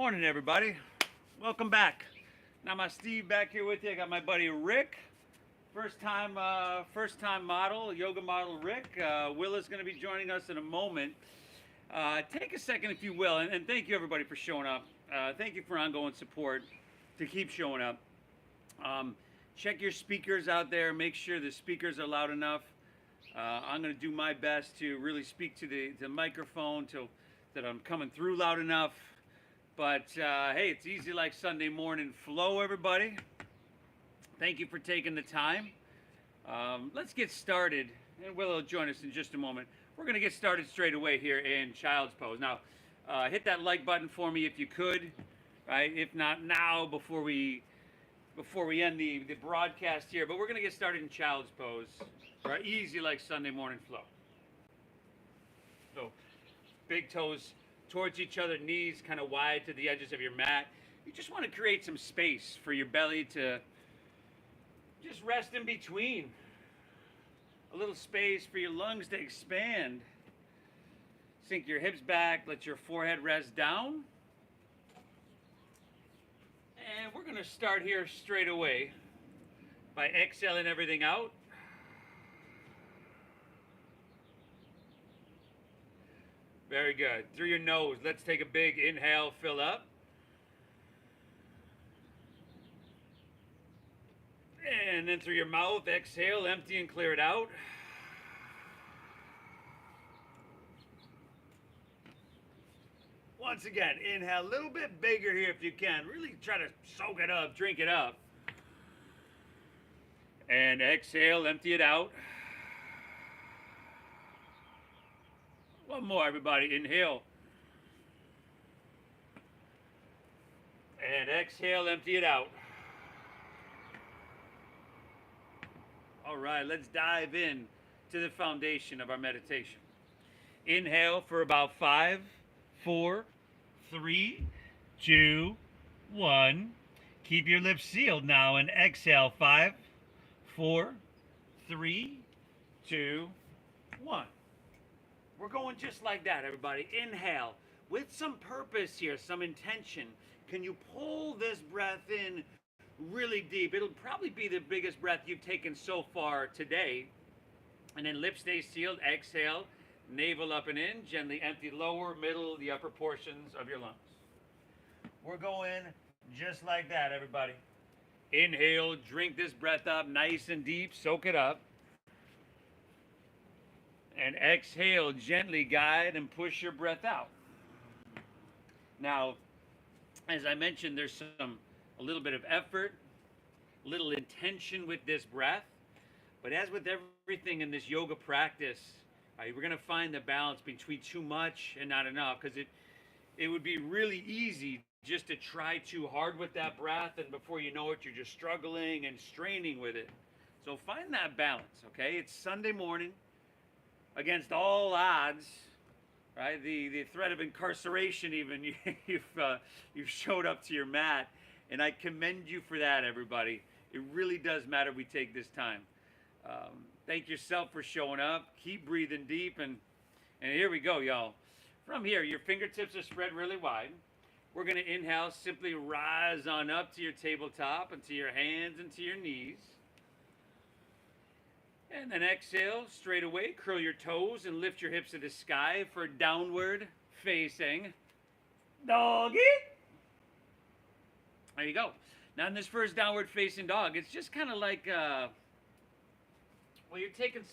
Morning, everybody. Welcome back. Now, my Steve back here with you. I got my buddy Rick, first time model, yoga model Rick. Will is going to be joining us in a moment. Take a second, if you will, and thank you everybody for showing up. Thank you for ongoing support to keep showing up. Check your speakers out there. Make sure the speakers are loud enough. I'm going to do my best to really speak to the microphone that I'm coming through loud enough. But hey, it's easy like Sunday morning flow, everybody. Thank you for taking the time. Let's get started, and Will will join us in just a moment. We're going to get started straight away here in Child's Pose. Now, hit that like button for me if you could, right? If not now, before we end the broadcast here. But we're going to get started in Child's Pose, right? Easy like Sunday morning flow. So, big toes towards each other, knees kind of wide to the edges of your mat. You just want to create some space for your belly to just rest in between. A little space for your lungs to expand. Sink your hips back, let your forehead rest down. And we're going to start here straight away by exhaling everything out. Very good. Through your nose, let's take a big inhale, fill up. And then through your mouth, exhale, empty and clear it out. Once again, inhale a little bit bigger here if you can. Really try to soak it up, drink it up. And exhale, empty it out. One more, everybody. Inhale. And exhale, empty it out. All right, let's dive in to the foundation of our meditation. Inhale for about 5, 4, 3, 2, 1. Keep your lips sealed now and exhale. 5, 4, 3, 2, 1. We're going just like that, everybody. Inhale with some purpose here, some intention. Can you pull this breath in really deep? It'll probably be the biggest breath you've taken so far today. And then lips stay sealed. Exhale, navel up and in. Gently empty lower, middle, the upper portions of your lungs. We're going just like that, everybody. Inhale, drink this breath up nice and deep. Soak it up. And exhale, gently guide and push your breath out. Now, as I mentioned, there's a little bit of effort, a little intention with this breath. But as with everything in this yoga practice, we're going to find the balance between too much and not enough, because it would be really easy just to try too hard with that breath, and before you know it, you're just struggling and straining with it. So find that balance, okay? It's Sunday morning. Against all odds, right? The threat of incarceration, even you've showed up to your mat, and I commend you for that, everybody. It really does matter we take this time. Thank yourself for showing up. Keep breathing deep, and here we go, y'all. From here, your fingertips are spread really wide. We're going to inhale, simply rise on up to your tabletop and to your hands and to your knees. And then exhale, straight away, curl your toes and lift your hips to the sky for downward facing doggy. There you go. Now in this first downward facing dog, it's just kind of like, you're taking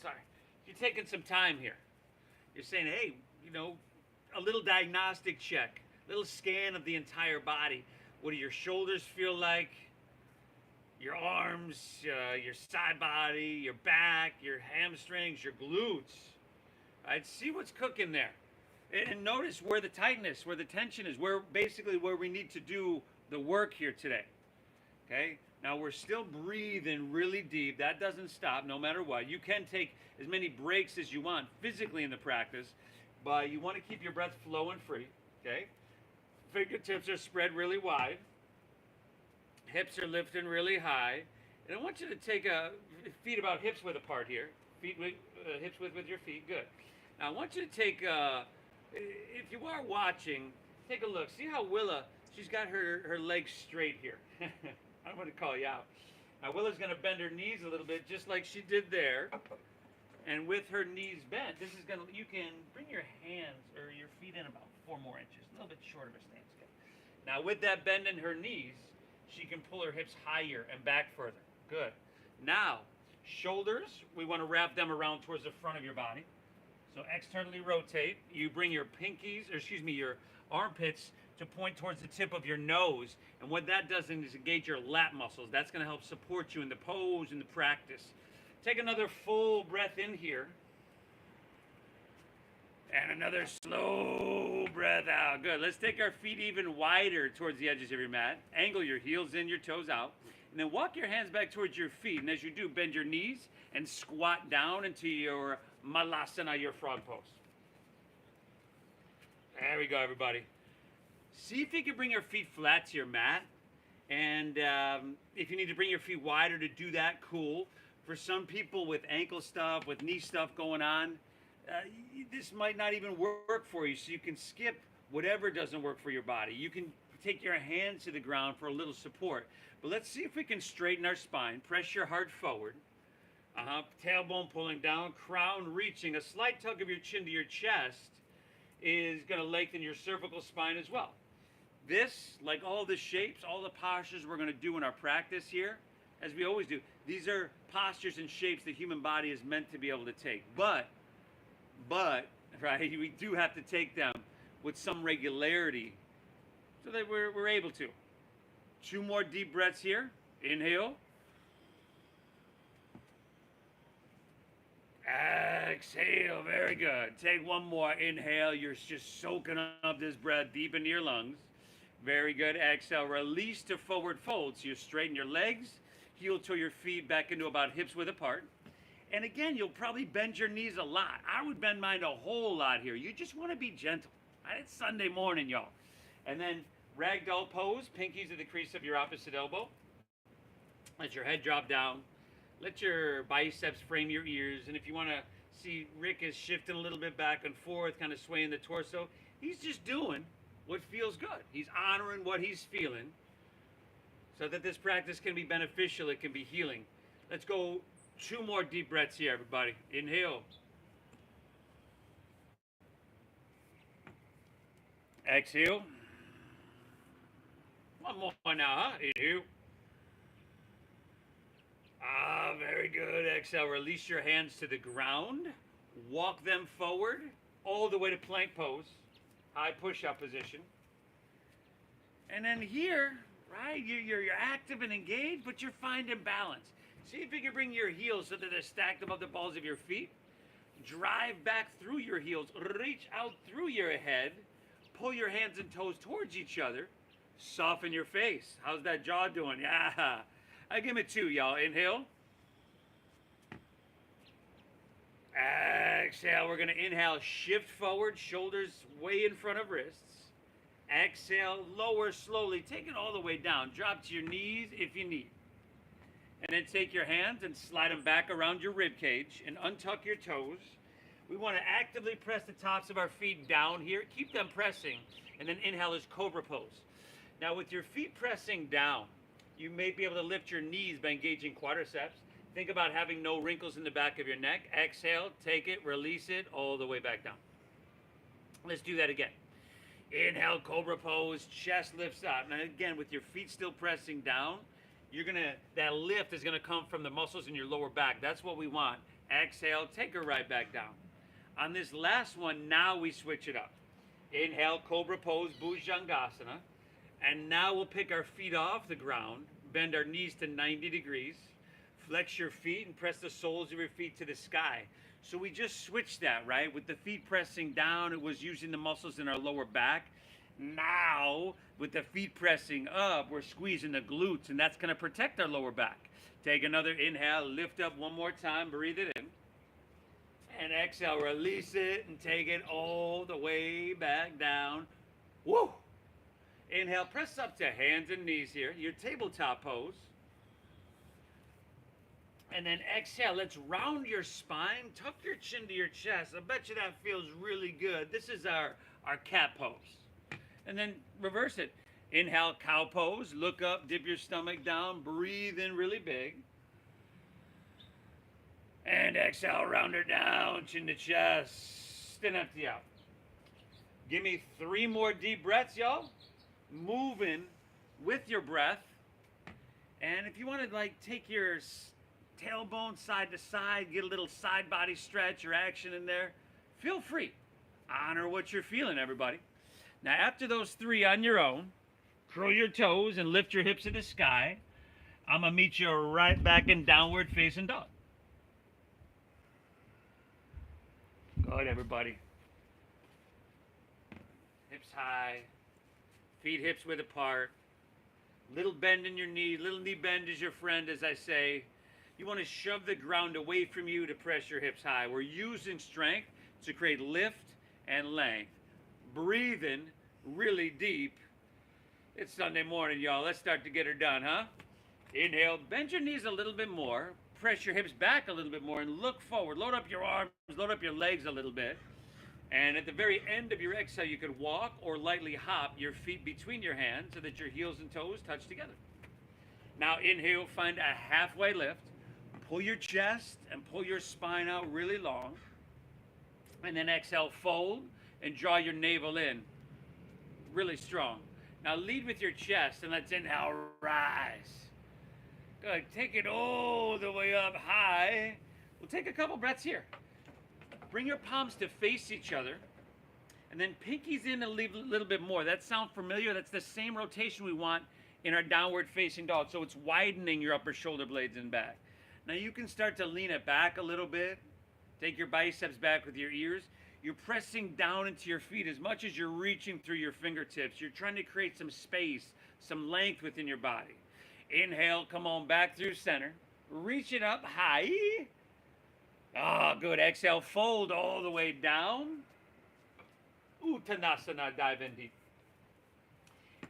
some time here. You're saying, hey, a little diagnostic check, a little scan of the entire body. What do your shoulders feel like? Your arms, your side body, your back, your hamstrings, your glutes. Right? See what's cooking there. And notice where the tightness, where the tension is, where we need to do the work here today. Okay? Now we're still breathing really deep. That doesn't stop no matter what. You can take as many breaks as you want physically in the practice, but you want to keep your breath flowing free. Okay? Fingertips are spread really wide. Hips are lifting really high. And I want you to take feet about hips width apart here. Hips width with your feet. Good. Now I want you to take, if you are watching, take a look. See how Willa She's got her legs straight here. I'm going to call you out. Now Willa's going to bend her knees a little bit, just like she did there. And with her knees bent, this is going to, you can bring your hands or your feet in about 4 more inches, a little bit short of a stance. Now with that bend in her knees, she can pull her hips higher and back further. Good. Now, shoulders, we want to wrap them around towards the front of your body. So externally rotate. You bring your pinkies, or excuse me, your armpits to point towards the tip of your nose. And what that does is engage your lat muscles. That's going to help support you in the pose and the practice. Take another full breath in here. And another slow breath out. Good. Let's take our feet even wider towards the edges of your mat. Angle your heels in, your toes out. And then walk your hands back towards your feet. And as you do, bend your knees and squat down into your malasana, your frog pose. There we go, everybody. See if you can bring your feet flat to your mat. And if you need to bring your feet wider to do that, cool. For some people with ankle stuff, with knee stuff going on, this might not even work for you, so you can skip whatever doesn't work for your body. You can take your hands to the ground for a little support. But let's see if we can straighten our spine. Press your heart forward. Tailbone pulling down, crown reaching. A slight tug of your chin to your chest is going to lengthen your cervical spine as well. This, like all the shapes, all the postures we're going to do in our practice here, as we always do, these are postures and shapes the human body is meant to be able to take. But, right, we do have to take them with some regularity so that we're able to. 2 more deep breaths here. Inhale. Exhale. Very good. Take 1 more. Inhale. You're just soaking up this breath deep into your lungs. Very good. Exhale. Release to forward fold. So you straighten your legs. Heel toe your feet back into about hips width apart. And again, you'll probably bend your knees a lot. I would bend mine a whole lot here. You just want to be gentle. It's Sunday morning, y'all. And then ragdoll pose, pinkies at the crease of your opposite elbow. Let your head drop down. Let your biceps frame your ears. And if you want to see, Rick is shifting a little bit back and forth, kind of swaying the torso. He's just doing what feels good. He's honoring what he's feeling so that this practice can be beneficial. It can be healing. Let's go 2 more deep breaths here, everybody. Inhale. Exhale. 1 more now, huh? Inhale. Very good. Exhale. Release your hands to the ground. Walk them forward all the way to plank pose. High push-up position. And then here, right, you're active and engaged, but you're finding balance. See if you can bring your heels so that they're stacked above the balls of your feet. Drive back through your heels. Reach out through your head. Pull your hands and toes towards each other. Soften your face. How's that jaw doing? Yeah. I give it 2, y'all. Inhale. Exhale. We're going to inhale. Shift forward. Shoulders way in front of wrists. Exhale. Lower slowly. Take it all the way down. Drop to your knees if you need. And then take your hands and slide them back around your rib cage and untuck your toes. We want to actively press the tops of our feet down here. Keep them pressing. And then inhale as cobra pose. Now with your feet pressing down, you may be able to lift your knees by engaging quadriceps. Think about having no wrinkles in the back of your neck. Exhale, take it, release it, all the way back down. Let's do that again. Inhale, cobra pose, chest lifts up. Now again, with your feet still pressing down, that lift is gonna come from the muscles in your lower back. That's what we want. Exhale, take her right back down. On this last one, now we switch it up. Inhale, cobra pose, bhujangasana. And now we'll pick our feet off the ground, bend our knees to 90 degrees, flex your feet and press the soles of your feet to the sky. So we just switched that, right? With the feet pressing down, it was using the muscles in our lower back. Now, with the feet pressing up, we're squeezing the glutes, and that's gonna protect our lower back. Take another inhale, lift up 1 more time, breathe it in. And exhale, release it, and take it all the way back down. Woo! Inhale, press up to hands and knees here, your tabletop pose. And then exhale, let's round your spine, tuck your chin to your chest. I bet you that feels really good. This is our cat pose. And then reverse it. Inhale, cow pose. Look up, dip your stomach down. Breathe in really big. And exhale, round her down, chin to chest, and empty out. Give me 3 more deep breaths, y'all. Moving with your breath. And if you want to like take your tailbone side to side, get a little side body stretch or action in there, feel free. Honor what you're feeling, everybody. Now, after those 3 on your own, curl your toes and lift your hips to the sky. I'm going to meet you right back in downward facing dog. Good, everybody. Hips high, feet hips width apart. Little bend in your knee, little knee bend is your friend, as I say. You want to shove the ground away from you to press your hips high. We're using strength to create lift and length. Breathing really deep. It's Sunday morning, y'all. Let's start to get her done, huh? Inhale, bend your knees a little bit more. Press your hips back a little bit more and look forward. Load up your arms, load up your legs a little bit. And at the very end of your exhale, you could walk or lightly hop your feet between your hands so that your heels and toes touch together. Now inhale, find a halfway lift. Pull your chest and pull your spine out really long. And then exhale, fold and draw your navel in really strong. Now lead with your chest and let's inhale, rise. Good, take it all the way up high. We'll take a couple breaths here. Bring your palms to face each other, and then pinkies in a little bit more. That sound familiar? That's the same rotation we want in our downward facing dog. So it's widening your upper shoulder blades and back. Now you can start to lean it back a little bit. Take your biceps back with your ears. You're pressing down into your feet as much as you're reaching through your fingertips. You're trying to create some space, some length within your body. Inhale, come on back through center. Reach it up high. Ah, good. Exhale, fold all the way down. Uttanasana, dive in deep.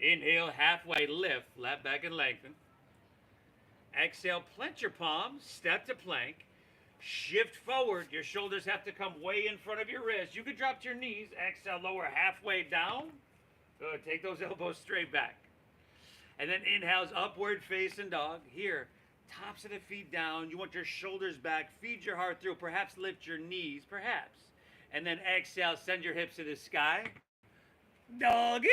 Inhale, halfway lift, left back and lengthen. Exhale, plant your palms, step to plank. Shift forward. Your shoulders have to come way in front of your wrist. You can drop to your knees. Exhale, lower halfway down. Good. Take those elbows straight back. And then inhales, upward facing dog. Here, tops of the feet down. You want your shoulders back. Feed your heart through. Perhaps lift your knees. Perhaps. And then exhale, send your hips to the sky. Doggy.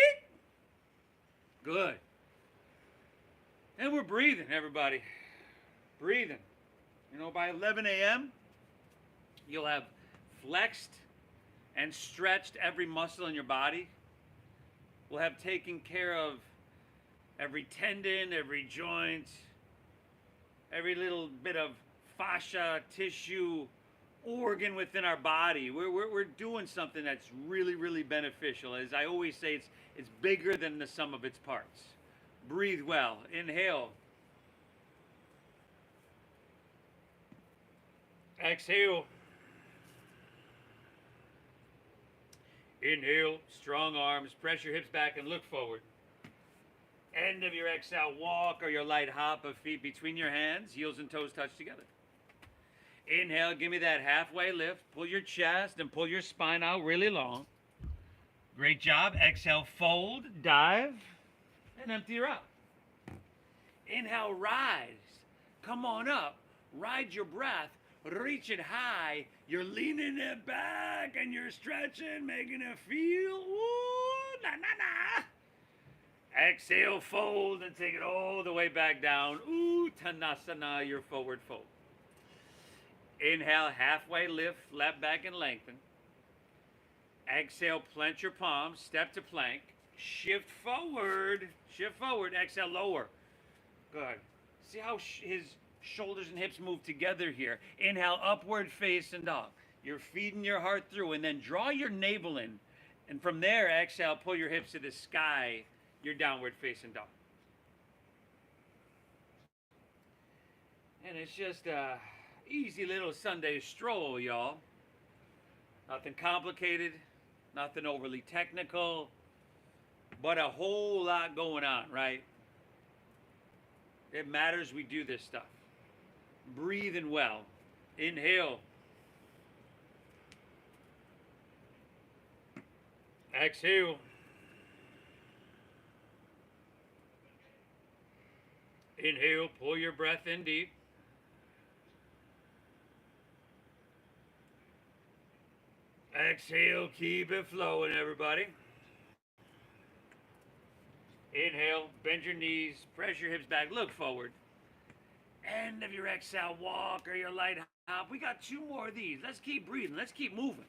Good. And we're breathing, everybody. Breathing. You know, by 11 a.m., you'll have flexed and stretched every muscle in your body. We'll have taken care of every tendon, every joint, every little bit of fascia, tissue, organ within our body. We're doing something that's really, really beneficial. As I always say, it's bigger than the sum of its parts. Breathe well. Inhale. Exhale. Inhale, strong arms, press your hips back and look forward. End of your exhale, walk or your light hop of feet between your hands, heels and toes touch together. Inhale, give me that halfway lift. Pull your chest and pull your spine out really long. Great job. Exhale, fold, dive, and empty her out. Inhale, rise. Come on up. Ride your breath. Reach it high. You're leaning it back and you're stretching, making it feel. Ooh, na na na. Exhale, fold, and take it all the way back down. Uttanasana, your forward fold. Inhale, halfway lift, left back and lengthen. Exhale, plant your palms, step to plank. Shift forward. Shift forward. Exhale, lower. Good. See how his shoulders and hips move together here. Inhale, upward facing dog. You're feeding your heart through, and then draw your navel in. And from there, exhale, pull your hips to the sky. Your downward facing dog. And it's just a easy little Sunday stroll, y'all. Nothing complicated, nothing overly technical, but a whole lot going on, right? It matters we do this stuff. Breathing well. Inhale. Exhale. Inhale, pull your breath in deep. Exhale, keep it flowing, everybody. Inhale, bend your knees, press your hips back, look forward. End of your exhale, walk or your light hop. We got 2 more of these. Let's keep breathing. Let's keep moving.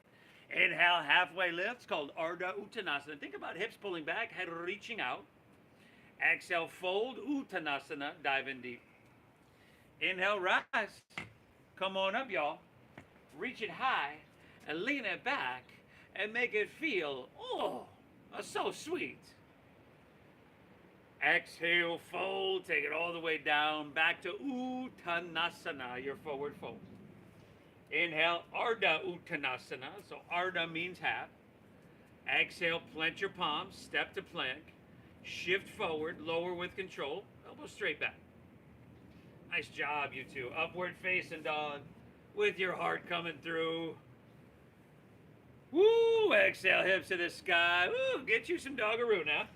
Inhale, halfway lift. It's called Ardha Uttanasana. Think about hips pulling back, head reaching out. Exhale, fold, Uttanasana. Dive in deep. Inhale, rise. Come on up, y'all. Reach it high and lean it back and make it feel, so sweet. Exhale, fold, take it all the way down, back to Uttanasana, your forward fold. Inhale, Ardha Uttanasana, so Ardha means half. Exhale, plant your palms, step to plank, shift forward, lower with control, elbow straight back. Nice job, you two. Upward facing dog, with your heart coming through. Woo, exhale, hips to the sky. Woo, get you some doggaroo now.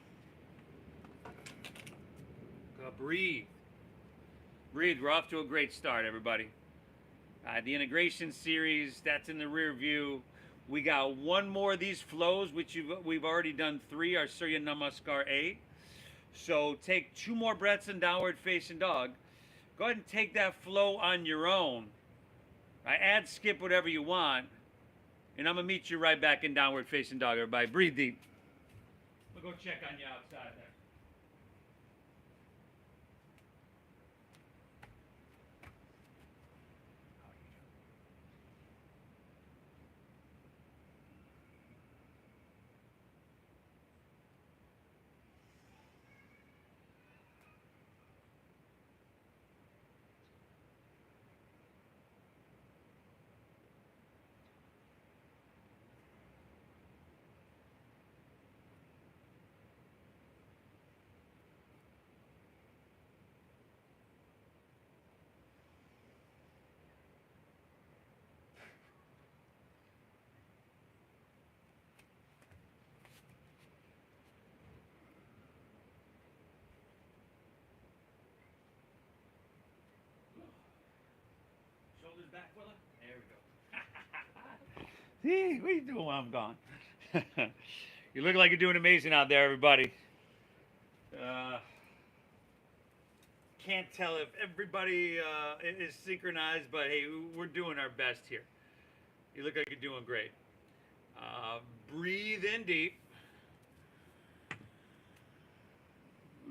Breathe. Breathe. We're off to a great start, everybody. The integration series, that's in the rear view. We got 1 more of these flows, which we've already done 3, our Surya Namaskar 8. So take 2 more breaths in downward facing dog. Go ahead and take that flow on your own. Add, skip, whatever you want. And I'm going to meet you right back in downward facing dog, everybody. Breathe deep. We'll go check on you outside there. Shoulders back, Willa. There we go. See, what are you doing while I'm gone? You look like you're doing amazing out there, everybody. Can't tell if everybody is synchronized, but hey, we're doing our best here. You look like you're doing great. Breathe in deep.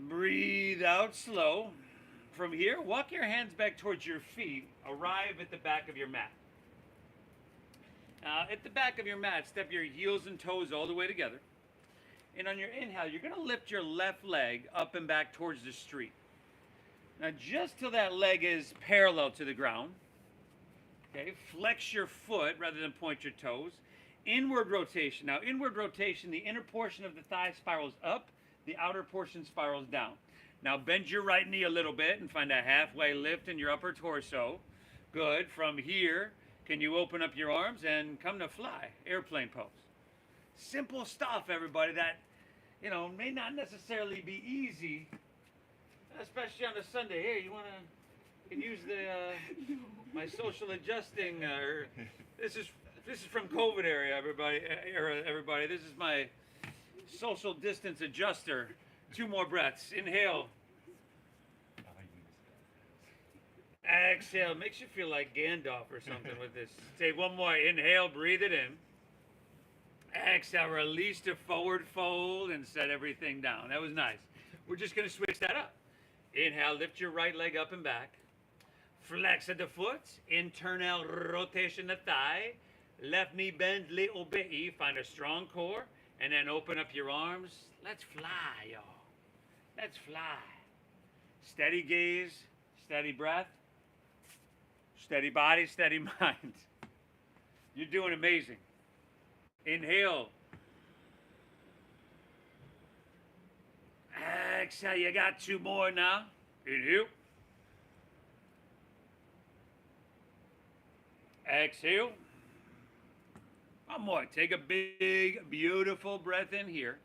Breathe out slow. From here, walk your hands back towards your feet. Arrive at the back of your mat. At the back of your mat, step your heels and toes all the way together. And on your inhale, you're going to lift your left leg up and back towards the street. Now, just till that leg is parallel to the ground. Okay, flex your foot rather than point your toes. Inward rotation. Now, inward rotation, the inner portion of the thigh spirals up, the outer portion spirals down. Now, bend your right knee a little bit and find a halfway lift in your upper torso. Good. From here, can you open up your arms and come to fly? Airplane pose. Simple stuff, everybody, that, may not necessarily be easy, especially on a Sunday. Here, you can use my social adjusting. This is from COVID era, everybody. This is my social distance adjuster. 2 more breaths. Inhale. Exhale. Makes you feel like Gandalf or something with this. Take 1 more. Inhale. Breathe it in. Exhale. Release to forward fold and set everything down. That was nice. We're just going to switch that up. Inhale. Lift your right leg up and back. Flex at the foot. Internal rotation of the thigh. Left knee bend little bit. Find a strong core. And then open up your arms. Let's fly, y'all. Let's fly. Steady gaze, steady breath, steady body, steady mind. You're doing amazing. Inhale. Exhale. You got 2 more now. Inhale. Exhale. 1 more. Take a big, beautiful breath in here.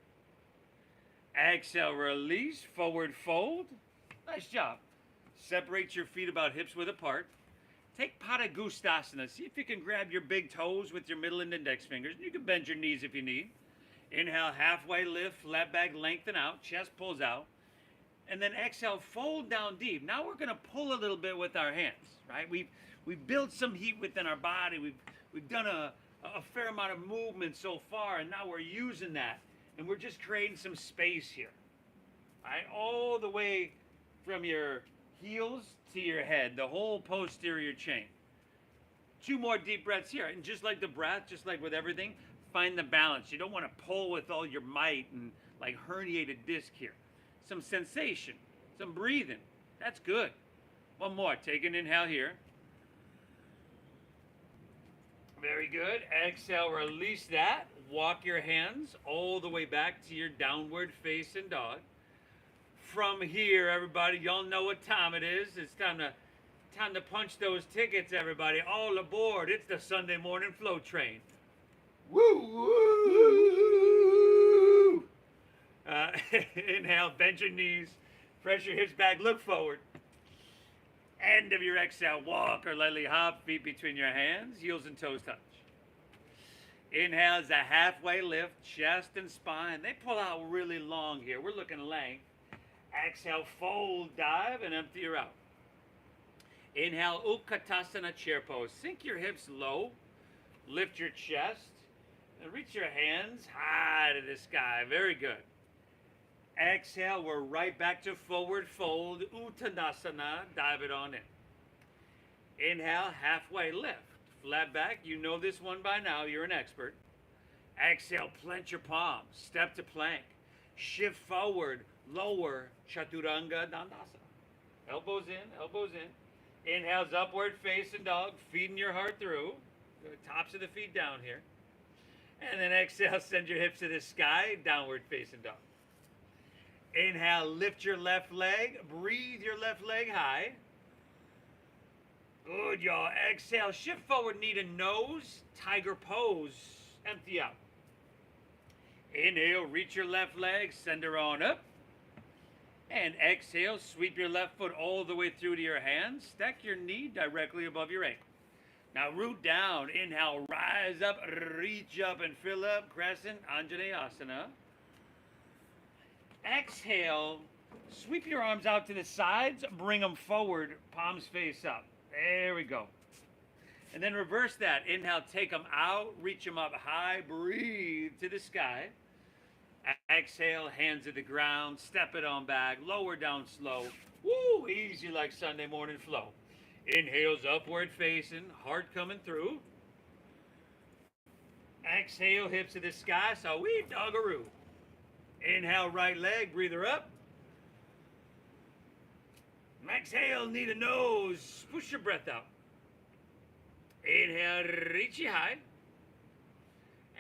Exhale, release, forward fold. Nice job. Separate your feet about hips width apart. Take Padagustasana. See if you can grab your big toes with your middle and index fingers. You can bend your knees if you need. Inhale, halfway lift, flat back, lengthen out, chest pulls out. And then exhale, fold down deep. Now we're going to pull a little bit with our hands, right? We've built some heat within our body. We've done a fair amount of movement so far, and now we're using that. And we're just creating some space here, right? All the way from your heels to your head, the whole posterior chain. 2 more deep breaths here. And just like the breath, just like with everything, find the balance. You don't want to pull with all your might and like herniated disc here. Some sensation, some breathing. That's good. One more. Take an inhale here. Very good. Exhale, release that. Walk your hands all the way back to your downward facing dog. From here, everybody, y'all know what time it is. It's time to punch those tickets, everybody. All aboard. It's the Sunday morning flow train. Woo, woo. Inhale, bend your knees, press your hips back, look forward. End of your exhale, walk or lightly hop, feet between your hands, heels and toes touch. Inhale is a halfway lift, chest and spine. They pull out really long here. We're looking length. Exhale, fold, dive, and empty her out. Inhale, Utkatasana chair pose. Sink your hips low, lift your chest, and reach your hands high to the sky. Very good. Exhale, we're right back to forward fold, Uttanasana, dive it on in. Inhale, halfway lift, flat back. You know this one by now, you're an expert. Exhale, plant your palms, step to plank. Shift forward, lower, Chaturanga Dandasana. Elbows in, elbows in. Inhale's upward facing dog, feeding your heart through. Tops of the feet down here. And then exhale, send your hips to the sky, downward facing dog. Inhale, lift your left leg, breathe your left leg high. Good, y'all. Exhale, shift forward, knee to nose, tiger pose, empty out. Inhale, reach your left leg, send her on up. And exhale, sweep your left foot all the way through to your hands. Stack your knee directly above your ankle. Now root down. Inhale, rise up, reach up and fill up. Crescent, Anjaneyasana. Exhale, sweep your arms out to the sides, bring them forward, palms face up. There we go. And then reverse that. Inhale, take them out, reach them up high, breathe to the sky. Exhale, hands to the ground, step it on back, lower down slow. Woo, easy like Sunday morning flow. Inhale's upward facing, heart coming through. Exhale, hips to the sky, so we doggaroo. Inhale, right leg, breather up. Exhale, knee to nose, push your breath out. Inhale, reach you high.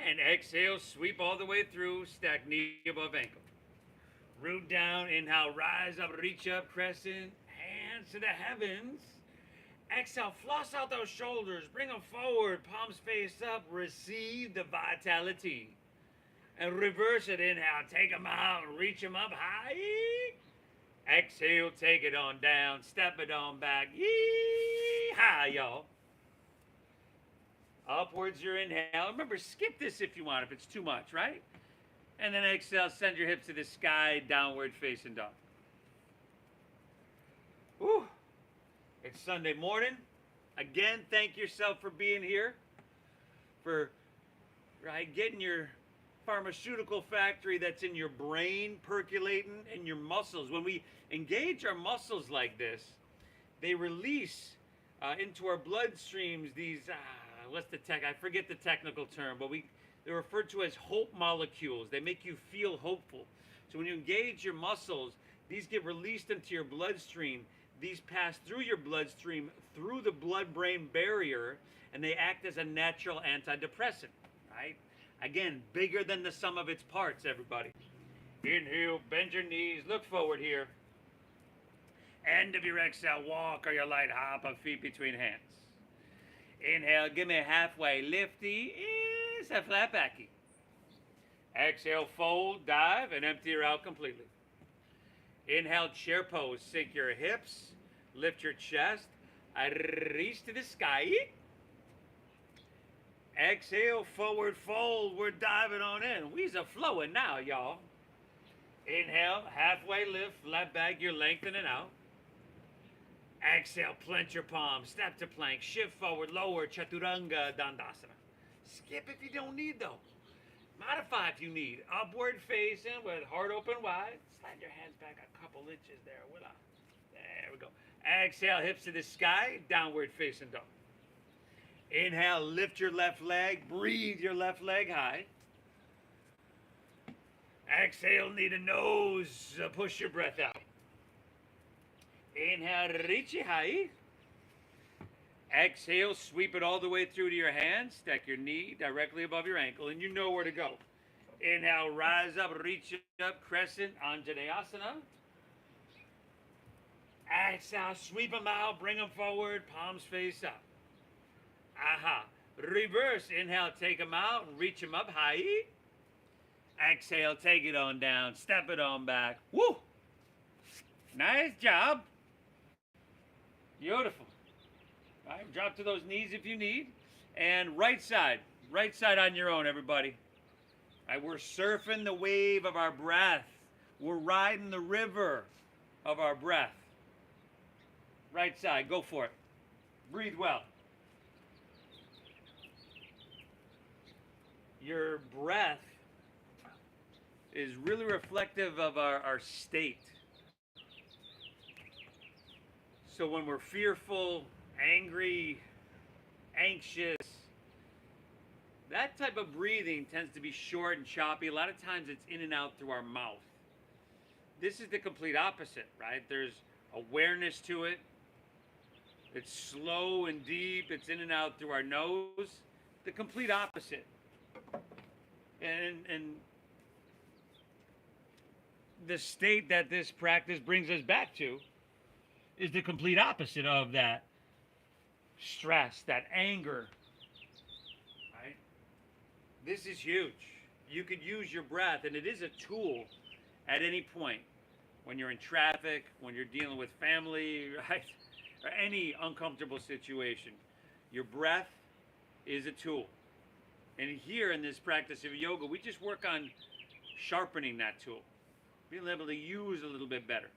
And exhale, sweep all the way through, stack knee above ankle. Root down, inhale, rise up, reach up, crescent, hands to the heavens. Exhale, floss out those shoulders, bring them forward, palms face up, receive the vitality. And reverse it, inhale, take them out, reach them up high. Exhale, take it on down, step it on back. Yee-haw, y'all. Upwards your inhale. Remember, skip this if you want, if it's too much, right? And then exhale, send your hips to the sky, downward facing dog. Whew. It's Sunday morning. Again, thank yourself for being here, for getting your pharmaceutical factory that's in your brain percolating and your muscles. When we engage our muscles like this, they release into our bloodstreams these, what's the I forget the technical term, but they're referred to as hope molecules. They make you feel hopeful. So when you engage your muscles, these get released into your bloodstream. These pass through your bloodstream, through the blood-brain barrier, and they act as a natural antidepressant, right? Again, bigger than the sum of its parts, everybody. Inhale, bend your knees, look forward here. End of your exhale, walk or your light hop of feet between hands. Inhale, give me a halfway lifty, is a flat backy. Exhale, fold, dive, and empty her out completely. Inhale, chair pose, sink your hips, Lift your chest. Reach to the sky. Exhale, forward fold. We're diving on in. We's a flowing now, y'all. Inhale, halfway lift, flat back, you're lengthening out. Exhale, plant your palms, step to plank, shift forward, lower, chaturanga dandasana. Skip if you don't need though. Modify if you need. Upward facing with heart open wide. Slide your hands back a couple inches there. There we go. Exhale, hips to the sky, downward facing dog. Inhale, lift your left leg, breathe your left leg high. Exhale, knee to nose, push your breath out. Inhale, reach it high. Exhale, sweep it all the way through to your hands. Stack your knee directly above your ankle, and you know where to go. Inhale, rise up, reach up, crescent, Anjaneyasana. Exhale, sweep them out, bring them forward, palms face up. Aha. Reverse, inhale, take them out, reach them up high. Exhale, take it on down, step it on back. Woo! Nice job. Beautiful. All right, drop to those knees if you need. And right side on your own, everybody. All right, we're surfing the wave of our breath. We're riding the river of our breath. Right side, go for it. Breathe well. Your breath is really reflective of our state. So when we're fearful, angry, anxious, that type of breathing tends to be short and choppy. A lot of times it's in and out through our mouth. This is the complete opposite, right? There's awareness to it. It's slow and deep. It's in and out through our nose. The complete opposite. And the state that this practice brings us back to is the complete opposite of that stress, that anger, right? This is huge. You could use your breath, and it is a tool at any point when you're in traffic, when you're dealing with family, right? Or any uncomfortable situation. Your breath is a tool. And here in this practice of yoga, we just work on sharpening that tool, being able to use a little bit better.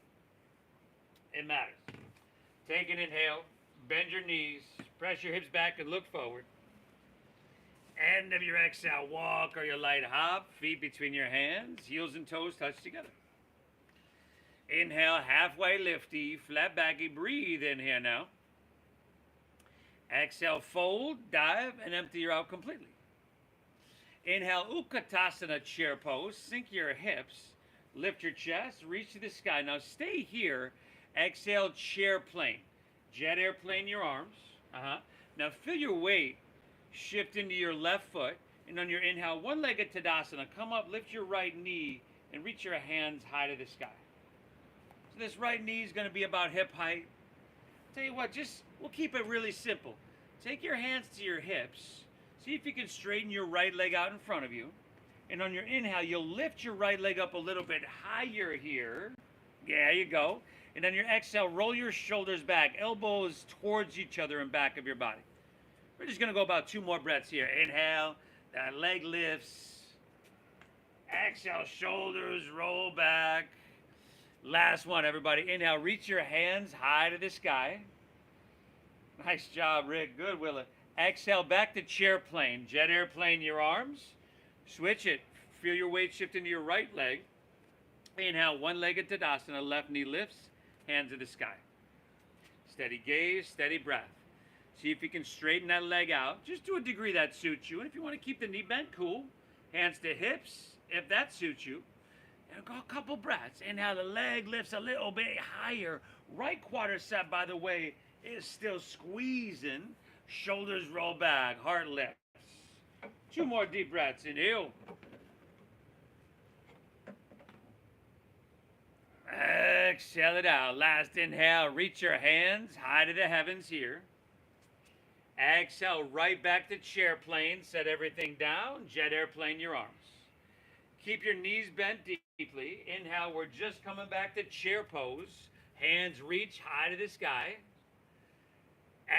It matters. Take an inhale, bend your knees, press your hips back and look forward. End of your exhale, walk or your light hop, feet between your hands, heels and toes touch together. Inhale, halfway lifty, flat backy, breathe in here now. Exhale, fold, dive, and empty you out completely. Inhale, Utkatasana chair pose, sink your hips, lift your chest, reach to the sky. Now stay here. Exhale, chair plane. Jet airplane your arms. Now feel your weight shift into your left foot. And on your inhale, one-legged Tadasana. Come up, lift your right knee, and reach your hands high to the sky. So this right knee is going to be about hip height. Tell you what, we'll keep it really simple. Take your hands to your hips. See if you can straighten your right leg out in front of you. And on your inhale, you'll lift your right leg up a little bit higher here. There you go. And on your exhale, roll your shoulders back, elbows towards each other and back of your body. We're just going to go about 2 more breaths here. Inhale, that leg lifts. Exhale, shoulders roll back. Last one, everybody. Inhale, reach your hands high to the sky. Nice job, Rick. Good, Willa. Exhale, back to chair plane. Jet airplane your arms. Switch it. Feel your weight shift into your right leg. Inhale, one-legged Tadasana. Left knee lifts. Hands to the sky. Steady gaze, steady breath. See if you can straighten that leg out, just to a degree that suits you. And if you want to keep the knee bent, cool. Hands to hips, if that suits you. And go a couple breaths. Inhale, the leg lifts a little bit higher. Right quadricep, by the way, is still squeezing. Shoulders roll back, heart lifts. 2 more deep breaths. Inhale. Exhale it out. Last inhale, reach your hands high to the heavens here. Exhale, right back to chair plane. Set everything down. Jet airplane your arms. Keep your knees bent deeply. Inhale, we're just coming back to chair pose. Hands reach high to the sky.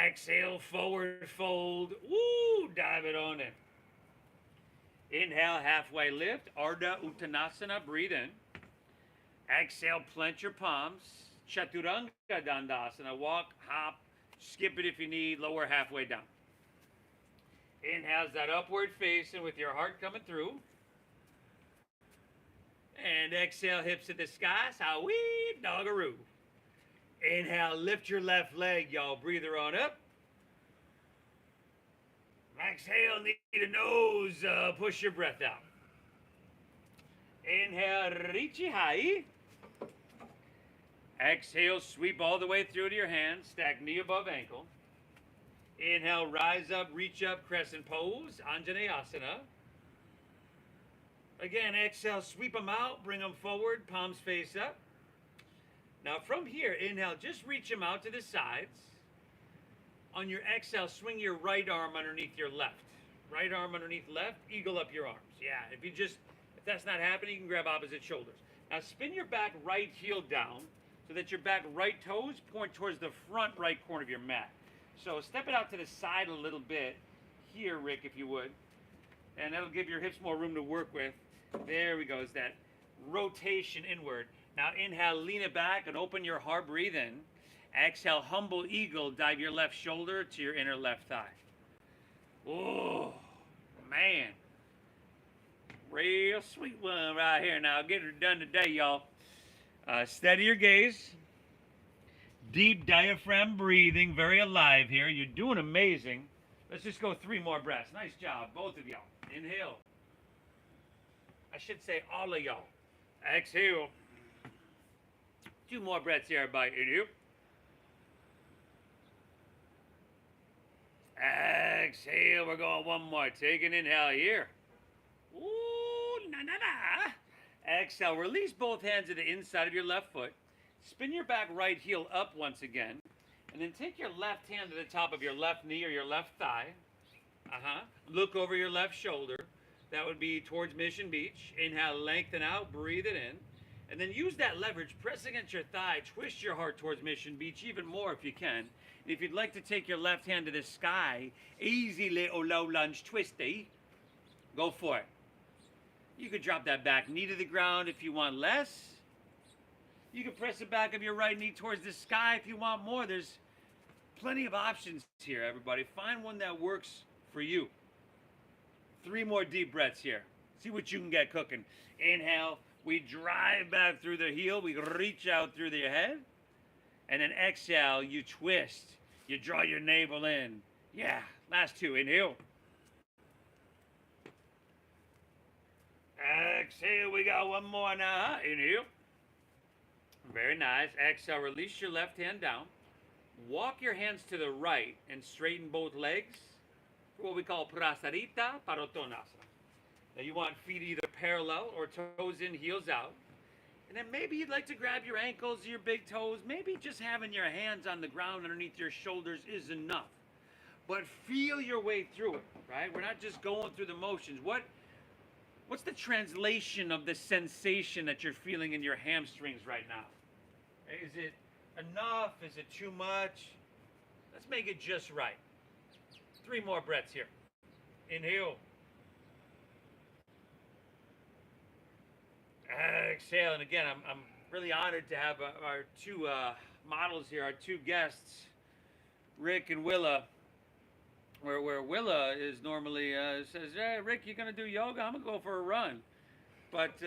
Exhale, forward fold. Woo, dive it on in. Inhale, halfway lift. Ardha Uttanasana, breathe in. Exhale, plant your palms. Chaturanga Dandasana, walk, hop, skip it if you need, lower halfway down. Inhale's that upward facing with your heart coming through. And exhale, hips to the sky, Sawee Doggaroo. Inhale, lift your left leg, y'all. Breather on up. Exhale, need a nose, push your breath out. Inhale, Richi Hai. Exhale, sweep all the way through to your hands, stack knee above ankle. Inhale, rise up, reach up, crescent pose, Anjaneyasana. Again, exhale, sweep them out, bring them forward, palms face up. Now from here, inhale, just reach them out to the sides. On your exhale, swing your right arm underneath your left. Right arm underneath left, eagle up your arms. Yeah, if that's not happening, you can grab opposite shoulders. Now spin your back right heel down so that your back right toes point towards the front right corner of your mat. So step it out to the side a little bit here, Rick, if you would. And that'll give your hips more room to work with. There we go, is that rotation inward. Now inhale, lean it back and open your heart, breathe in. Exhale, humble eagle, dive your left shoulder to your inner left thigh. Oh, man. Real sweet one right here. Now get her done today, y'all. Steady your gaze. Deep diaphragm breathing, very alive here. You're doing amazing. Let's just go 3 more breaths. Nice job, both of y'all. Inhale. I should say all of y'all. Exhale. 2 more breaths here, everybody. Inhale. Exhale. We're going 1 more. Take an inhale here. Ooh, na-na-na. Exhale. Release both hands to the inside of your left foot. Spin your back right heel up once again. And then take your left hand to the top of your left knee or your left thigh. Look over your left shoulder. That would be towards Mission Beach. Inhale, lengthen out, breathe it in. And then use that leverage, press against your thigh, twist your heart towards Mission Beach even more if you can. And if you'd like to take your left hand to the sky, easy little low lunge twisty, go for it. You could drop that back knee to the ground if you want less. You can press the back of your right knee towards the sky if you want more. There's plenty of options here, everybody. Find one that works for you. 3 more deep breaths here. See what you can get cooking. Inhale, we drive back through the heel. We reach out through the head. And then exhale, you twist. You draw your navel in. Yeah, last 2. Inhale. Exhale, we got 1 more now. Inhale. Very nice. Exhale, release your left hand down. Walk your hands to the right and straighten both legs. What we call Prasarita Padottanasana. Now you want feet either parallel or toes in, heels out. And then maybe you'd like to grab your ankles, your big toes. Maybe just having your hands on the ground underneath your shoulders is enough. But feel your way through it, right? We're not just going through the motions. What's the translation of the sensation that you're feeling in your hamstrings right now? Is it enough? Is it too much? Let's make it just right. 3 more breaths here. Inhale. Exhale. And again, I'm really honored to have our 2 models here, our 2 guests, Rick and Willa. Where Willa is normally says, "Hey, Rick, you gonna do yoga? I'm gonna go for a run." But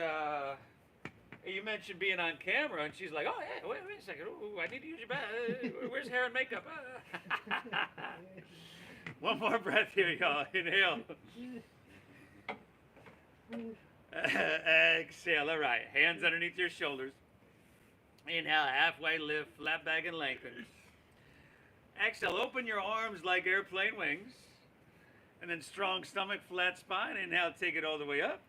you mentioned being on camera, and she's like, "Oh, hey, wait a second. Ooh, I need to use your bath. Where's hair and makeup?" 1 more breath here, y'all. Inhale. Exhale. All right. Hands underneath your shoulders. Inhale. Halfway lift. Flat back and lengthen. Exhale. Open your arms like airplane wings. And then strong stomach, flat spine. Inhale. Take it all the way up.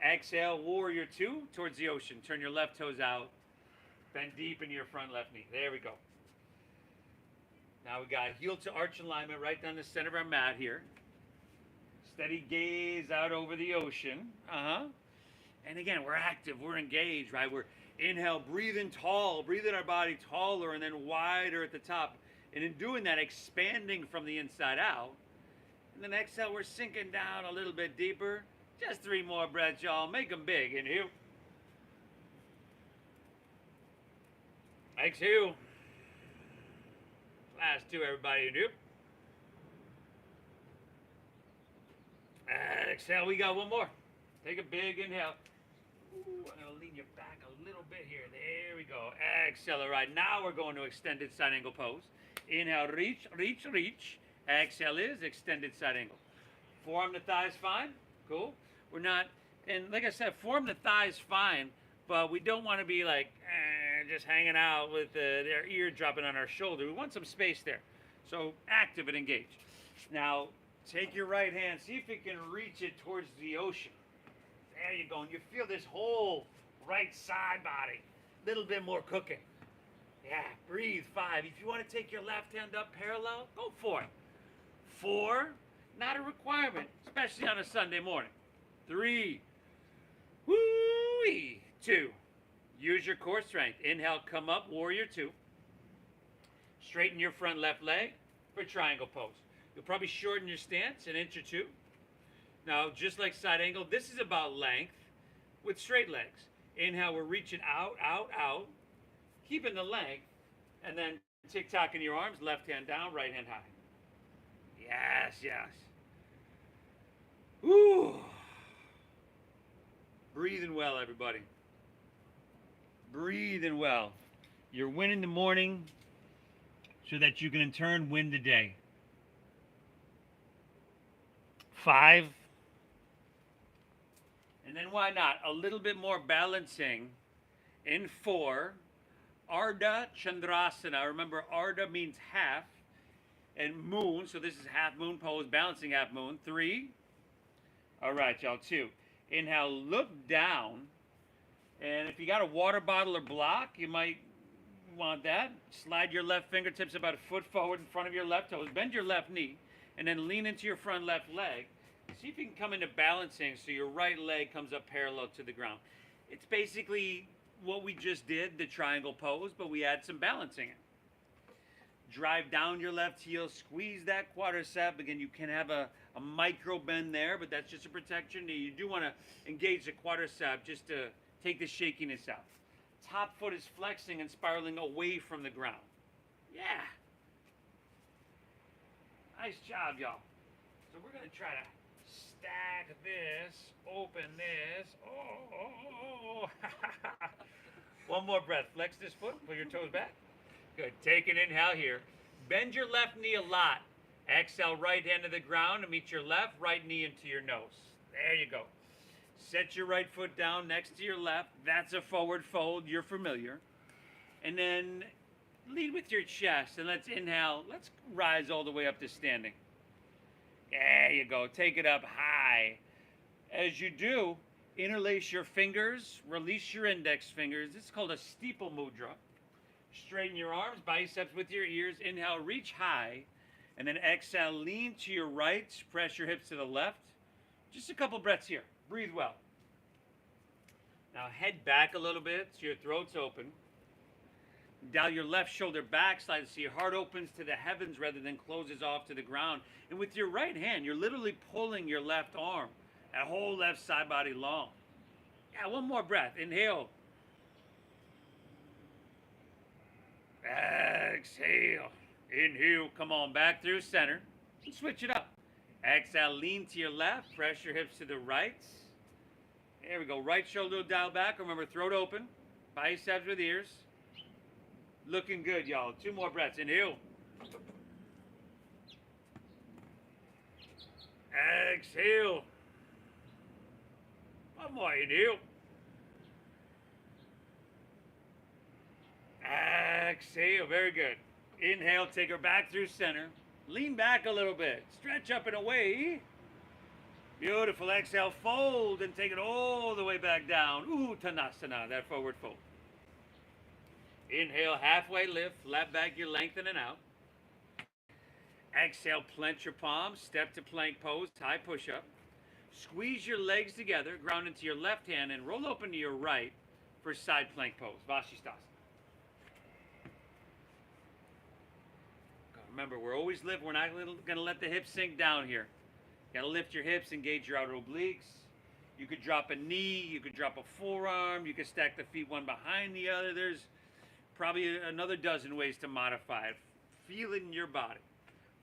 Exhale. Warrior 2 towards the ocean. Turn your left toes out. Bend deep into your front left knee. There we go. Now we got heel to arch alignment right down the center of our mat here. Steady gaze out over the ocean. And again, we're active, we're engaged, right? We're Inhale, breathe in tall, breathe in our body taller and then wider at the top. And in doing that, expanding from the inside out. And then exhale, we're sinking down a little bit deeper. Just 3 more breaths, y'all. Make them big. Inhale. Exhale. Last 2, everybody. Inhale. Exhale, we got 1 more. Take a big inhale. Ooh, I'm going to lean you back a little bit here. There we go. Exhale. All right, now we're going to extended side angle pose. Inhale, reach, reach, reach. Exhale is extended side angle. Forearm to thighs fine. Cool. We're not, and like I said, forearm to thighs fine, but we don't want to be like just hanging out with their ear dropping on our shoulder. We want some space there. So active and engaged. Now, take your right hand. See if you can reach it towards the ocean. There you go. And you feel this whole right side body. A little bit more cooking. Yeah, breathe. 5. If you want to take your left hand up parallel, go for it. 4, not a requirement, especially on a Sunday morning. 3, woo-wee. 2, use your core strength. Inhale, come up, warrior 2. Straighten your front left leg for triangle pose. You'll probably shorten your stance 1 inch or 2. Now, just like side angle, this is about length with straight legs. Inhale, we're reaching out, out, out, keeping the length, and then tick-tock in your arms, left hand down, right hand high. Yes, yes. Woo. Breathing well, everybody. Breathing well. You're winning the morning so that you can in turn win the day. 5. And then why not? A little bit more balancing in 4. Ardha Chandrasana. Remember, Ardha means half. And moon, so this is half moon pose, balancing half moon. 3. All right, y'all. 2. Inhale, look down. And if you got a water bottle or block, you might want that. Slide your left fingertips about 1 foot forward in front of your left toes. Bend your left knee. And then lean into your front left leg. See if you can come into balancing so your right leg comes up parallel to the ground. It's basically what we just did, the triangle pose, but we add some balancing in. Drive down your left heel, squeeze that quadricep. Again, you can have a micro bend there, but that's just to protect your knee. You do want to engage the quadricep just to take the shakiness out. Top foot is flexing and spiraling away from the ground. Yeah. Nice job, y'all. So we're going to try to stack this, open this. Oh. 1 more breath. Flex this foot, pull your toes back. Good. Take an inhale here. Bend your left knee a lot. Exhale, right hand to the ground and meet your left, right knee into your nose. There you go. Set your right foot down next to your left. That's a forward fold. You're familiar. And then lead with your chest and let's inhale. Let's rise all the way up to standing. There you go. Take it up high. As you do, interlace your fingers, release your index fingers. This is called a steeple mudra. Straighten your arms, biceps with your ears. Inhale, reach high. And then exhale, lean to your right. Press your hips to the left. Just a couple breaths here. Breathe well. Now head back a little bit so your throat's open. Dial your left shoulder back, slide so your heart opens to the heavens rather than closes off to the ground. And with your right hand, you're literally pulling your left arm, that whole left side body long. Yeah, 1 more breath. Inhale. Exhale. Inhale. Come on, back through center. And switch it up. Exhale, lean to your left. Press your hips to the right. There we go. Right shoulder will dial back. Remember, throat open. Biceps with ears. Looking good, y'all. 2 more breaths. Inhale. Exhale. 1 more. Inhale. Exhale. Very good. Inhale. Take her back through center. Lean back a little bit. Stretch up and away. Beautiful. Exhale. Fold and take it all the way back down. Uttanasana. That forward fold. Inhale, halfway lift, flat back, you're lengthening out. Exhale, plant your palms, step to plank pose, high push-up. Squeeze your legs together, ground into your left hand, and roll open to your right. for side plank pose, Vashisthasana. Remember, we're not going to let the hips sink down here. Got to lift your hips, engage your outer obliques. You could drop a knee, you could drop a forearm, you could stack the feet one behind the other. There's probably another dozen ways to modify it. Feel it in your body.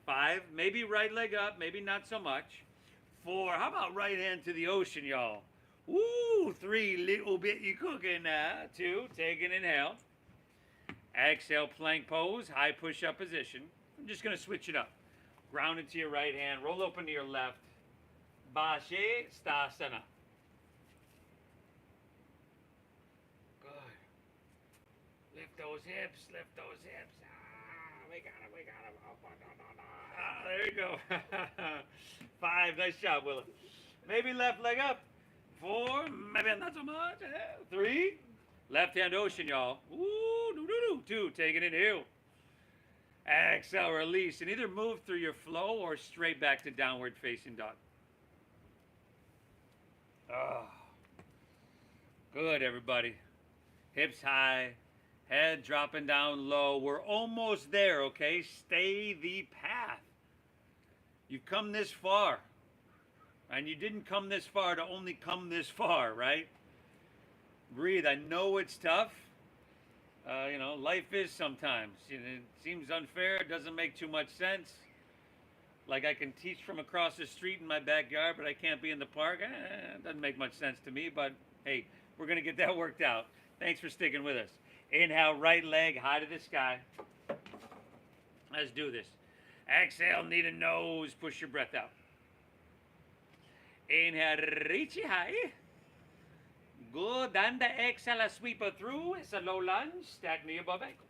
5, maybe right leg up, maybe not so much. 4, how about right hand to the ocean, y'all? Woo! 3, little bit you cooking now. 2, take an inhale. Exhale, plank pose, high push-up position. I'm just going to switch it up. Ground into your right hand, roll open to your left. Vashisthasana. Good. Lift those hips, lift those hips. We got him. Oh, there you go. 5, nice job, Willa. Maybe left leg up. 4, maybe not so much. 3, left hand ocean, y'all. Ooh, 2, take it inhale. Exhale, release, and either move through your flow or straight back to downward facing dog. Oh, good, everybody. Hips high, head dropping down low. We're almost there, okay? Stay the path. You've come this far, and you didn't come this far to only come this far, right? Breathe. I know it's tough. Life is sometimes. It seems unfair. It doesn't make too much sense. Like I can teach from across the street in my backyard, but I can't be in the park. It doesn't make much sense to me, but hey, we're going to get that worked out. Thanks for sticking with us. Inhale, right leg high to the sky. Let's do this. Exhale, knee to nose. Push your breath out. Inhale, reach it high. Good. And the exhale, sweep it through. It's a low lunge. Stack knee above ankle.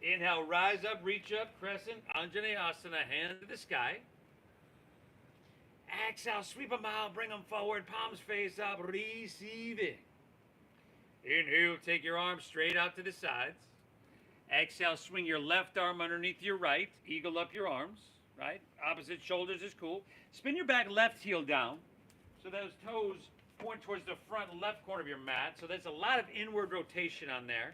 Inhale, rise up, reach up, crescent, Anjaneyasana, hand to the sky. Exhale, sweep them out, bring them forward, palms face up, receive it. Inhale, take your arms straight out to the sides. Exhale, swing your left arm underneath your right, eagle up your arms, right? Opposite shoulders is cool. Spin your back left heel down, so those toes point towards the front left corner of your mat, so there's a lot of inward rotation on there.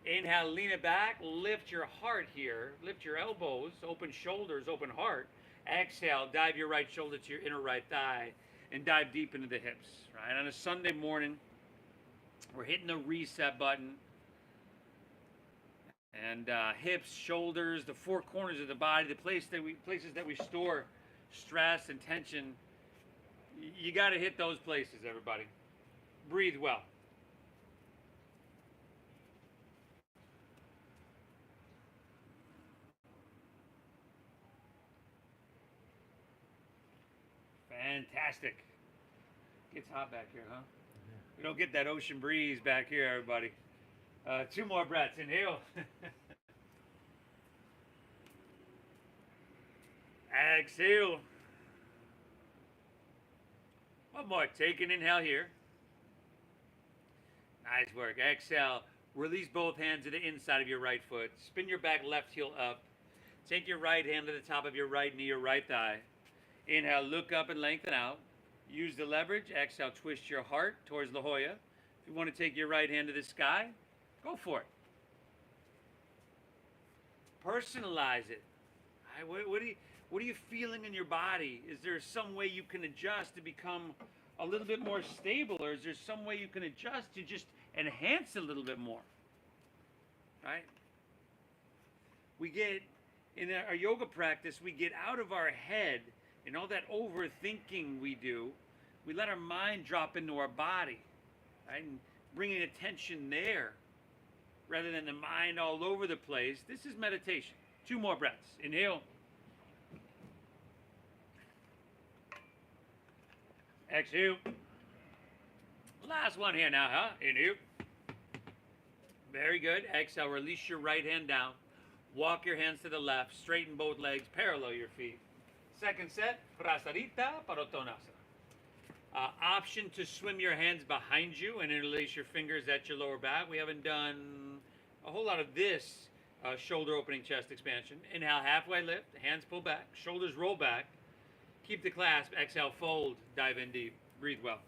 Inhale, lean it back, lift your heart here, lift your elbows, open shoulders, open heart. Exhale, dive your right shoulder to your inner right thigh and dive deep into the hips, right? On a Sunday morning, we're hitting the reset button. And hips, shoulders, the 4 corners of the body, the places that we store stress and tension. You got to hit those places, everybody. Breathe well. Fantastic. Gets hot back here, huh? We don't get that ocean breeze back here, everybody. 2 more breaths. Inhale. Exhale. One more. Take an inhale here. Nice work. Exhale. Release both hands to the inside of your right foot. Spin your back left heel up. Take your right hand to the top of your right knee or right thigh. Inhale, look up and lengthen out. Use the leverage. Exhale, twist your heart towards La Jolla. If you want to take your right hand to the sky, go for it. Personalize it. What are you feeling in your body? Is there some way you can adjust to become a little bit more stable, or is there some way you can adjust to just enhance a little bit more? Right? We get, in our yoga practice, we get out of our head and all that overthinking we do. We let our mind drop into our body, right? And bringing attention there rather than the mind all over the place. This is meditation. 2 more breaths. Inhale. Exhale. Last one here now, huh? Inhale. Very good. Exhale. Release your right hand down. Walk your hands to the left. Straighten both legs. Parallel your feet. Second set. Prasarita Padottanasana. Option to swim your hands behind you and interlace your fingers at your lower back. We haven't done a whole lot of this shoulder opening chest expansion. Inhale, halfway lift. Hands pull back. Shoulders roll back. Keep the clasp. Exhale, fold. Dive in deep. Breathe well.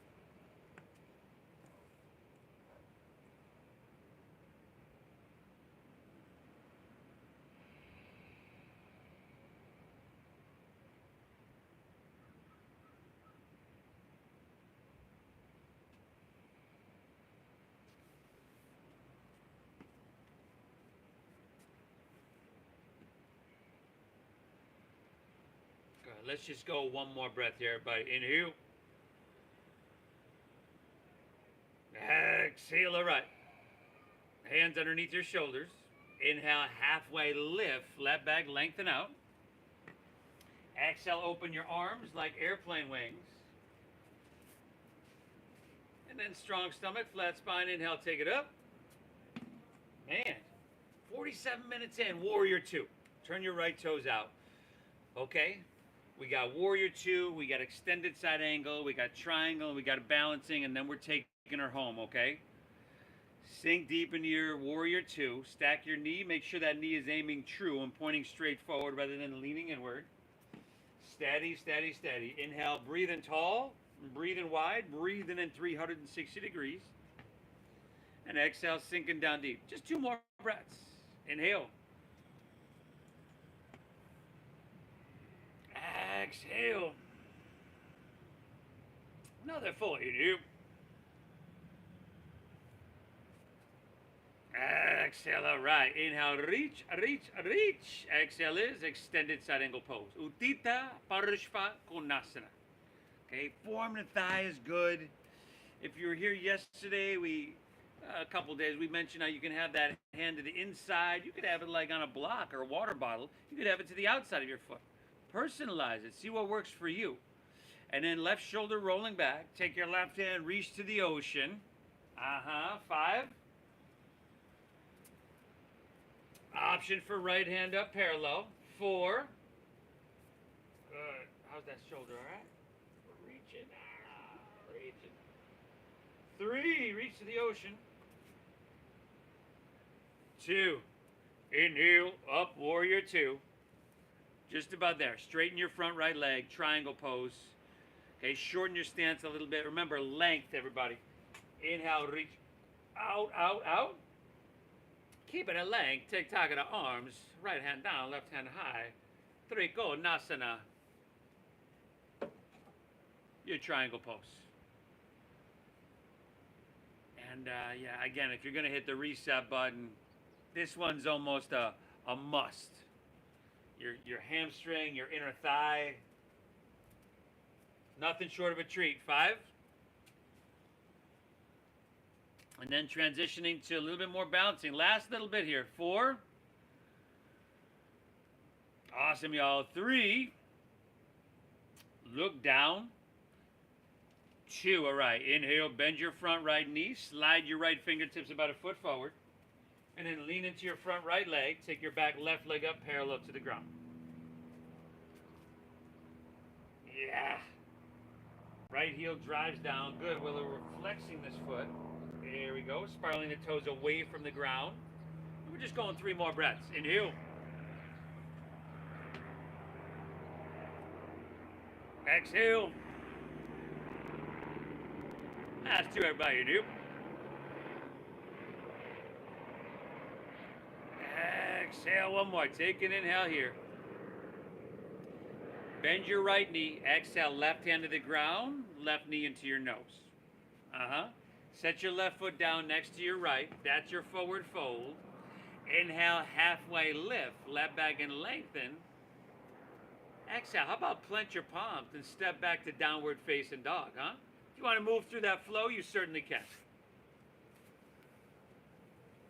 Let's just go one more breath here, everybody. Inhale. Exhale, all right. Hands underneath your shoulders. Inhale, halfway lift, left back, lengthen out. Exhale, open your arms like airplane wings. And then strong stomach, flat spine. Inhale, take it up. And 47 minutes in, Warrior 2. Turn your right toes out. Okay? We got Warrior 2, we got extended side angle, we got triangle, we got balancing, and then we're taking her home, okay? Sink deep into your Warrior 2. Stack your knee. Make sure that knee is aiming true and pointing straight forward rather than leaning inward. Steady, steady, steady. Inhale, breathe in tall, breathe in wide, breathe in 360 degrees. And exhale, sinking down deep. Just 2 more breaths. Inhale. Exhale. Another full inhale. Exhale, all right. Inhale, reach, reach, reach. Exhale is extended side angle pose. Uttita Parishva Konasana. Okay, form the thigh is good. If you were here yesterday, a couple days, we mentioned how you can have that hand to the inside. You could have it like on a block or a water bottle. You could have it to the outside of your foot. Personalize it. See what works for you. And then left shoulder rolling back. Take your left hand, reach to the ocean. 5. Option for right hand up parallel. 4. Good. How's that shoulder, all right? We're reaching. Reaching. 3. Reach to the ocean. 2. Inhale, up, Warrior 2. Just about there. Straighten your front right leg, triangle pose. Okay, shorten your stance a little bit. Remember, length, everybody. Inhale, reach out, out, out. Keep it at length. Take target of arms. Right hand down, left hand high. 3, go, Nasana. Your triangle pose. And yeah, again, if you're going to hit the reset button, this one's almost a must. Your hamstring, your inner thigh. Nothing short of a treat. 5. And then transitioning to a little bit more balancing. Last little bit here. 4. Awesome, y'all. 3. Look down. 2. All right. Inhale. Bend your front right knee. Slide your right fingertips about a foot forward. And then lean into your front right leg. Take your back left leg up parallel to the ground. Yeah. Right heel drives down. Good. Well, we're flexing this foot. There we go. Spiraling the toes away from the ground. We're just going 3 more breaths. Inhale. Exhale. That's 2, everybody. Inhale. Exhale. 1 more. Take an inhale here. Bend your right knee. Exhale. Left hand to the ground. Left knee into your nose. Set your left foot down next to your right. That's your forward fold. Inhale, halfway lift. Left back and lengthen. Exhale. How about plant your palms and step back to downward facing dog, huh? If you want to move through that flow, you certainly can.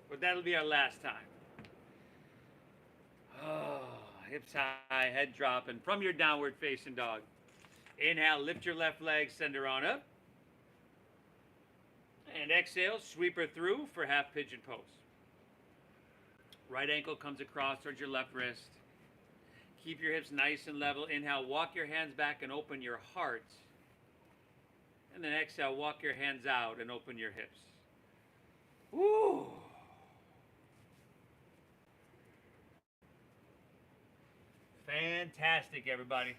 But that'll be our last time. Oh, hips high, head dropping from your downward facing dog. Inhale, lift your left leg, send her on up. And exhale, sweep her through for half pigeon pose. Right ankle comes across towards your left wrist. Keep your hips nice and level. Inhale, walk your hands back and open your heart. And then exhale, walk your hands out and open your hips. Woo! Fantastic, everybody.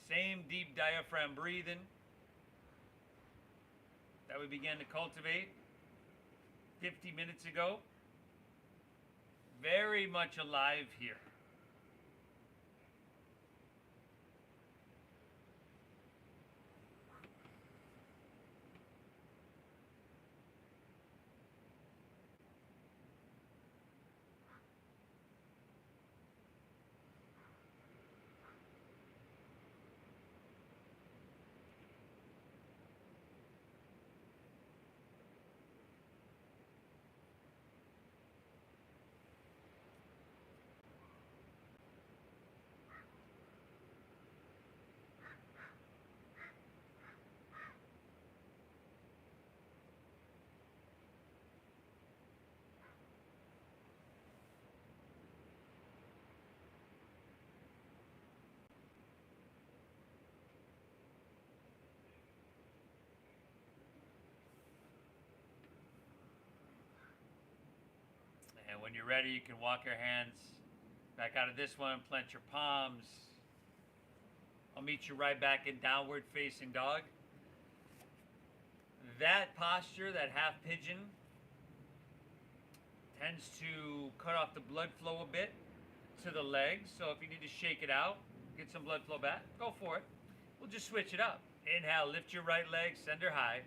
Same deep diaphragm breathing that we began to cultivate 50 minutes ago. Very much alive here. When you're ready, you can walk your hands back out of this one, plant your palms. I'll meet you right back in downward facing dog. That posture, that half pigeon, tends to cut off the blood flow a bit to the legs. So if you need to shake it out, get some blood flow back, go for it. We'll just switch it up. Inhale, lift your right leg, send her high.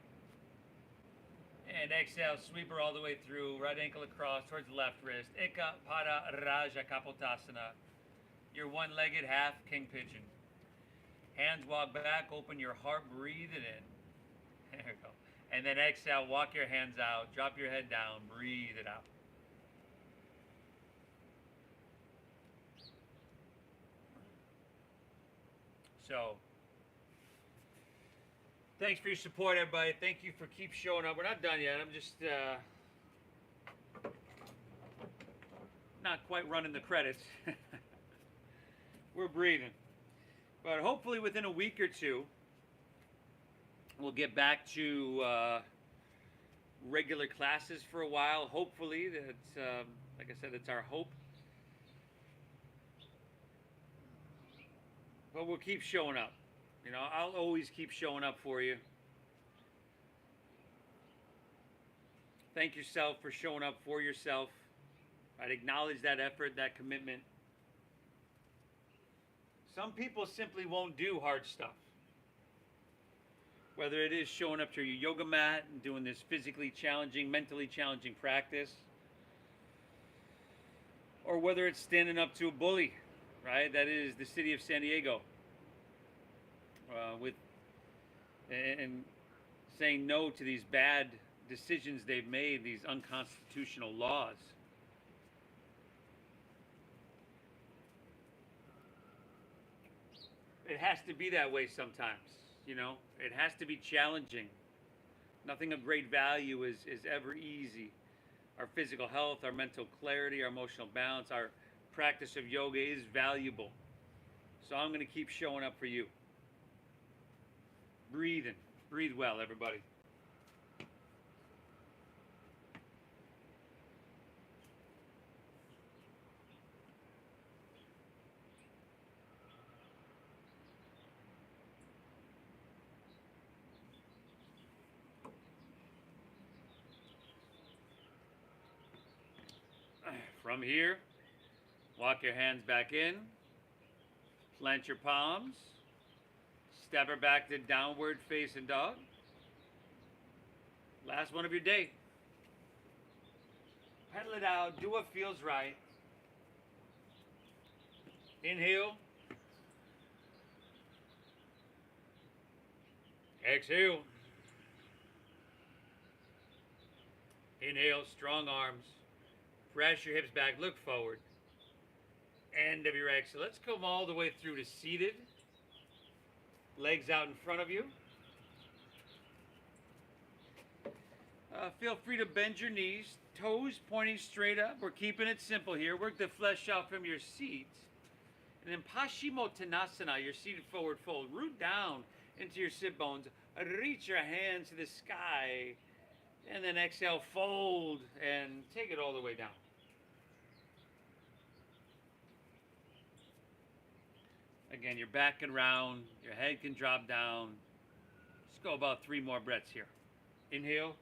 And exhale, sweep her all the way through, right ankle across towards the left wrist. Eka Pada Raja Kapotasana. Your one-legged half king pigeon. Hands walk back, open your heart, breathe it in. There we go. And then exhale, walk your hands out, drop your head down, breathe it out. So, thanks for your support, everybody. Thank you for keep showing up. We're not done yet. I'm just not quite running the credits. We're breathing. But hopefully within a week or two, we'll get back to regular classes for a while. Hopefully, that's like I said, it's our hope. But we'll keep showing up. You know, I'll always keep showing up for you. Thank yourself for showing up for yourself. I'd acknowledge that effort, that commitment. Some people simply won't do hard stuff. Whether it is showing up to your yoga mat and doing this physically challenging, mentally challenging practice, or whether it's standing up to a bully, right? That is the city of San Diego. And saying no to these bad decisions they've made, these unconstitutional laws. It has to be that way sometimes, you know? It has to be challenging. Nothing of great value is ever easy. Our physical health, our mental clarity, our emotional balance, our practice of yoga is valuable. So I'm going to keep showing up for you. Breathing. Breathe well, everybody. From here, walk your hands back in, plant your palms, step her back to downward facing dog. Last one of your day. Pedal it out, do what feels right. Inhale. Exhale. Inhale, strong arms. Press your hips back, look forward. End of your exhale. Let's come all the way through to seated. Legs out in front of you. Feel free to bend your knees, toes pointing straight up. We're keeping it simple here. Work the flesh out from your seat. And then Paschimottanasana, your seated forward fold. Root down into your sit bones. Reach your hands to the sky. And then exhale, fold, and take it all the way down. Again, you're back and round. Your head can drop down. Let's go about 3 more breaths here. Inhale.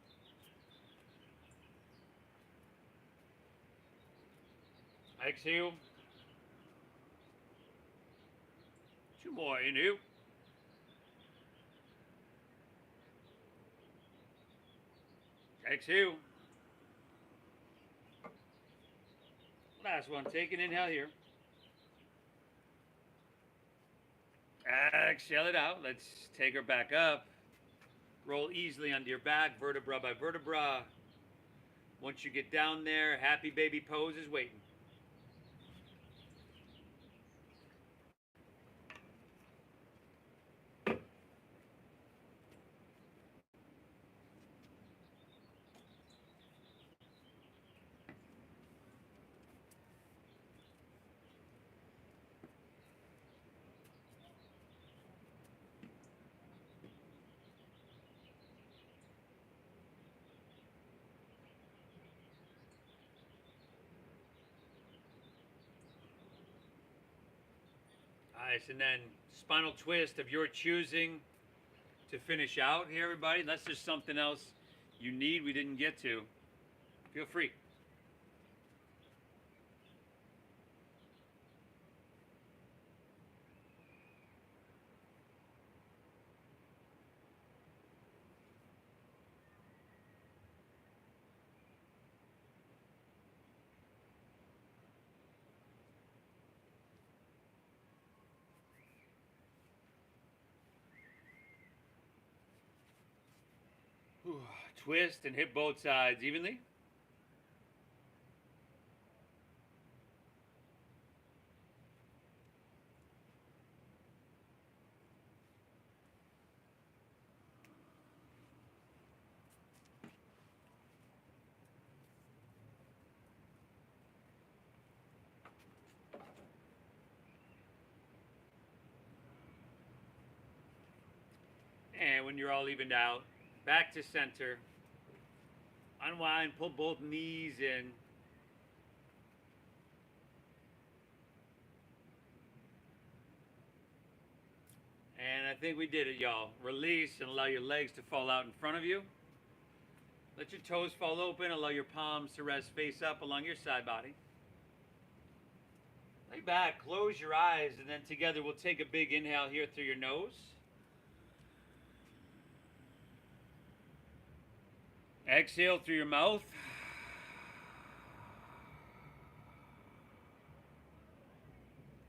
Exhale. 2 more. Inhale. Exhale. Last one. Take an inhale here. Exhale it out. Let's take her back up. Roll easily onto your back, vertebra by vertebra. Once you get down there, happy baby pose is waiting. Nice. And then spinal twist of your choosing to finish out here, everybody. Unless there's something else you need we didn't get to, feel free. Twist and hit both sides evenly. And when you're all evened out, back to center. Unwind, pull both knees in. And I think we did it, y'all. Release and allow your legs to fall out in front of you. Let your toes fall open. Allow your palms to rest face up along your side body. Lay back, close your eyes, and then together we'll take a big inhale here through your nose. Exhale through your mouth.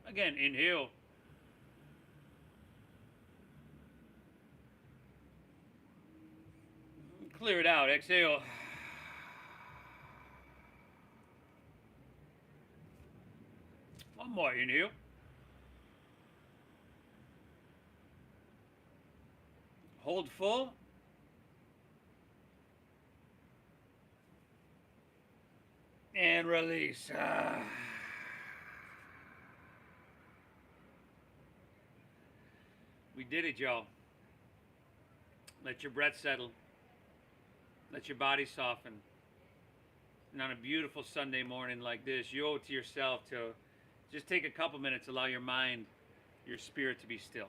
Again, inhale. Clear it out. Exhale. One more. Inhale. Hold full. And release. We did it, y'all. Let your breath settle. Let your body soften. And on a beautiful Sunday morning like this, you owe it to yourself to just take a couple minutes, allow your mind, your spirit to be still.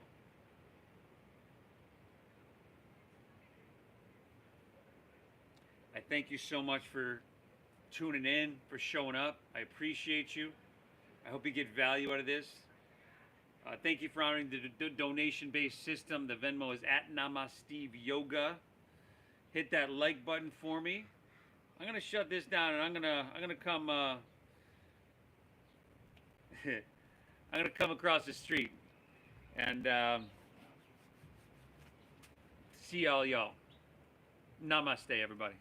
I thank you so much for tuning in, for showing up. I appreciate you. I hope you get value out of this. Thank you for honoring the donation-based system. The Venmo is at NamasteveYoga. Hit that like button for me. I'm gonna shut this down, and I'm gonna come. I'm gonna come across the street and see all y'all. Namaste, everybody.